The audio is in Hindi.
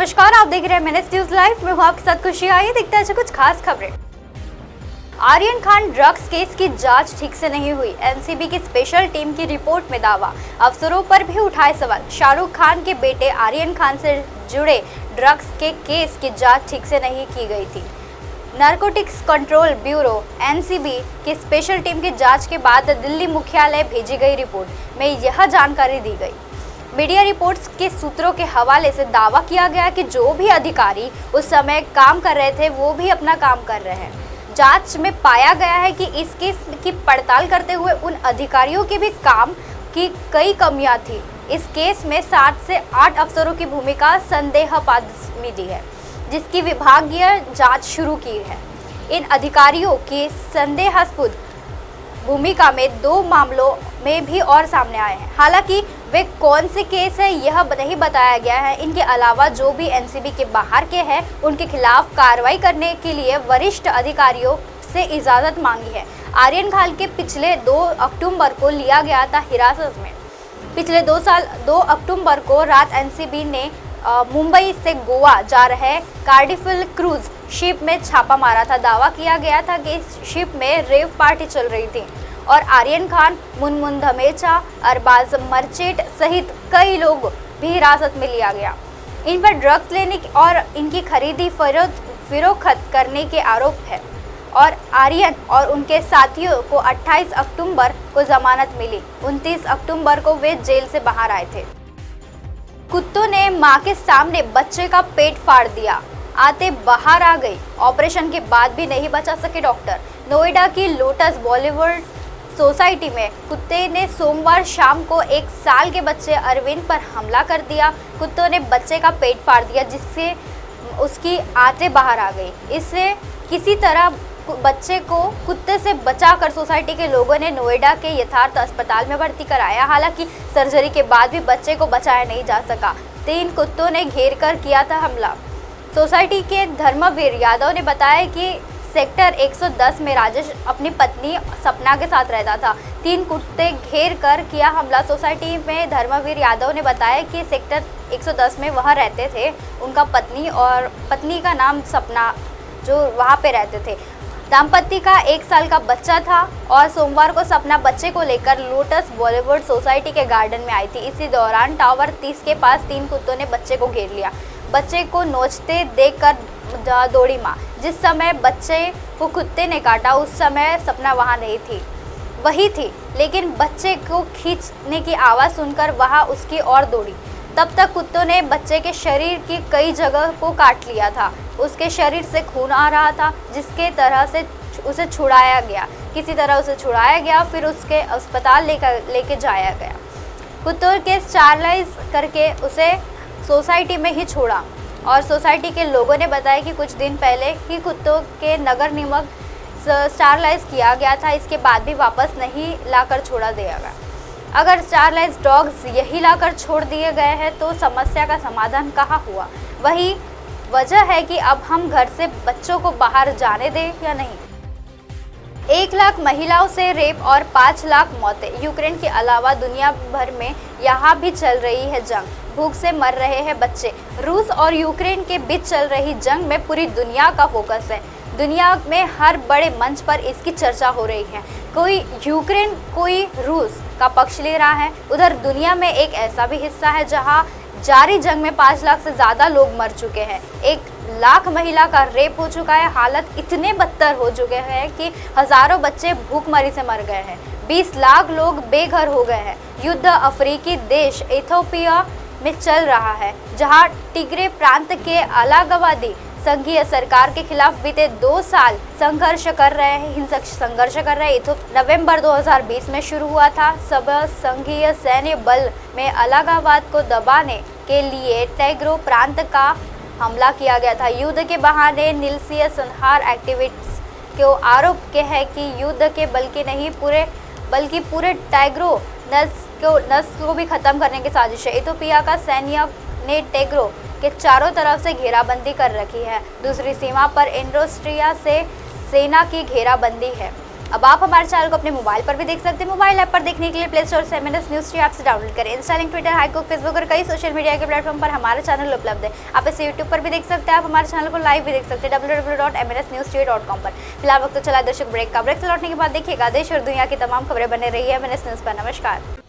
नमस्कार, आप देख रहे हैं मैनेज न्यूज लाइव। मैं हूं आपके साथ खुशी। आइए देखते हैं कुछ खास खबरें। आर्यन खान ड्रग्स केस की जांच ठीक से नहीं हुई, एनसीबी की स्पेशल टीम की रिपोर्ट में दावा। अफसरों पर भी उठाए सवाल। शाहरुख खान के बेटे आर्यन खान से जुड़े ड्रग्स के केस की जांच ठीक से नहीं की गई थी। नारकोटिक्स कंट्रोल ब्यूरो एनसीबी की स्पेशल टीम की जांच के बाद दिल्ली मुख्यालय भेजी गई रिपोर्ट में यह जानकारी दी गई। मीडिया रिपोर्ट्स के सूत्रों के हवाले से दावा किया गया कि जो भी अधिकारी उस समय काम कर रहे थे वो भी अपना काम कर रहे हैं। जांच में पाया गया है कि इस केस की पड़ताल करते हुए उन अधिकारियों के भी काम की कई कमियां थी। इस केस में 7 से 8 अफसरों की भूमिका संदेहास्पद मिली है, जिसकी विभागीय जांच शुरू की है। इन अधिकारियों की संदेहास्पद भूमिका में 2 मामलों में भी और सामने आए हैं। हालांकि वे कौन से केस है यह नहीं बताया गया है। इनके अलावा जो भी एनसीबी के बाहर के हैं उनके खिलाफ कार्रवाई करने के लिए वरिष्ठ अधिकारियों से इजाज़त मांगी है। आर्यन खान के पिछले 2 अक्टूबर को लिया गया था हिरासत में। पिछले 2 अक्टूबर को रात एनसीबी ने मुंबई से गोवा जा रहे कार्डिफल क्रूज शिप में छापा मारा था। दावा किया गया था कि इस शिप में रेव पार्टी चल रही थी और आर्यन खान, मुनमुन धमेचा, अरबाज मर्चेंट सहित कई लोग भी हिरासत में लिया गया। इन पर ड्रग्स लेने और इनकी खरीदी फरोख्त करने के आरोप है और आर्यन और उनके साथियों को 28 अक्टूबर को जमानत मिली। 29 अक्टूबर को वे जेल से बाहर आए थे। कुत्तों ने मां के सामने बच्चे का पेट फाड़ दिया, आते बाहर आ गई। ऑपरेशन के बाद भी नहीं बचा सके डॉक्टर। नोएडा की लोटस बॉलीवुड सोसाइटी में कुत्ते ने सोमवार शाम को 1 साल के बच्चे अरविंद पर हमला कर दिया। कुत्तों ने बच्चे का पेट फाड़ दिया, जिससे उसकी आंतें बाहर आ गई। इससे किसी तरह बच्चे को कुत्ते से बचाकर सोसाइटी के लोगों ने नोएडा के यथार्थ अस्पताल में भर्ती कराया। हालांकि सर्जरी के बाद भी बच्चे को बचाया नहीं जा सका। 3 कुत्तों ने घेर कर किया था हमला। सोसाइटी के धर्मवीर यादव ने बताया कि सेक्टर 110 में राजेश अपनी पत्नी सपना के साथ रहता था। 3 कुत्ते घेर कर किया हमला। सोसाइटी में धर्मवीर यादव ने बताया कि सेक्टर 110 में वह रहते थे, उनका पत्नी और पत्नी का नाम सपना, जो वहाँ पे रहते थे। दाम्पत्य का 1 साल का बच्चा था और सोमवार को सपना बच्चे को लेकर लोटस बॉलीवुड सोसाइटी के गार्डन में आई थी। इसी दौरान टावर 30 के पास 3 कुत्तों ने बच्चे को घेर लिया। बच्चे को नोचते देखकर दौड़ी मां। जिस समय बच्चे को कुत्ते ने काटा उस समय सपना वहां नहीं थी, वही थी, लेकिन बच्चे को खींचने की आवाज़ सुनकर वहां उसकी ओर दौड़ी। तब तक कुत्तों ने बच्चे के शरीर की कई जगह को काट लिया था। उसके शरीर से खून आ रहा था, जिसके तरह से उसे छुड़ाया गया। किसी तरह उसे छुड़ाया गया, फिर उसके अस्पताल लेके जाया गया। कुत्तों के स्टरलाइज करके उसे सोसाइटी में ही छोड़ा और सोसाइटी के लोगों ने बताया कि कुछ दिन पहले ही कुत्तों के नगर निगम स्टरलाइज किया गया था। इसके बाद भी वापस नहीं लाकर छोड़ा दिया गया। अगर स्टरलाइज डॉग्स यही लाकर छोड़ दिए गए हैं तो समस्या का समाधान कहाँ हुआ? वही वजह है कि अब हम घर से बच्चों को बाहर जाने दें या नहीं। 1 लाख महिलाओं से रेप और 5 लाख मौतें। यूक्रेन के अलावा दुनिया भर में यहाँ भी चल रही है जंग। भूख से मर रहे हैं बच्चे। रूस और यूक्रेन के बीच चल रही जंग में पूरी दुनिया का फोकस है। दुनिया में हर बड़े मंच पर इसकी चर्चा हो रही है। कोई यूक्रेन, कोई रूस का पक्ष ले रहा है। उधर दुनिया में एक ऐसा भी हिस्सा है जहां जारी जंग में 5 लाख से ज़्यादा लोग मर चुके हैं। 1 लाख महिला का रेप हो चुका है। हालत इतने बदतर हो चुके हैं कि हज़ारों बच्चे भूखमरी से मर गए हैं। 20 लाख लोग बेघर हो गए हैं। युद्ध अफ्रीकी देश इथियोपिया में चल रहा है, जहां टिग्रे प्रांत के अलगाववादी संघीय सरकार के खिलाफ बीते 2 साल हिंसक संघर्ष कर रहे हैं। नवंबर 2020 में शुरू हुआ था। सब संघीय सैन्य बल में अलगाववाद को दबाने के लिए टिग्रे प्रांत का हमला किया गया था। युद्ध के बहाने नीलसीय संहार एक्टिविस्ट को आरोप के है कि युद्ध के बल्कि पूरे टिग्रे नस्ल को भी खत्म करने की साजिश है। इथियोपिया का सैन्य ने टिग्रे के चारों तरफ से घेराबंदी कर रखी है। दूसरी सीमा पर एरिट्रिया से सेना की घेराबंदी है। अब आप हमारे चैनल को अपने मोबाइल पर भी देख सकते हैं। मोबाइल ऐप पर देखने के लिए प्ले स्टोर से MNS न्यूज ऐप से डाउनलोड करें। Insta, link, Twitter, haiku, Facebook और कई सोशल मीडिया के प्लेटफॉर्म पर हमारा चैनल उपलब्ध है। आप इसे यूट्यूब पर भी देख सकते हैं। आप हमारे चैनल को लाइव भी देख सकते हैं www.mnsnewstoday.com पर। फिलहाल वक्त तो चला दर्शक ब्रेक का। ब्रेक से लौटने के बाद देखिएगा देश और दुनिया की तमाम खबरें बने रही है MNS न्यूज पर। नमस्कार।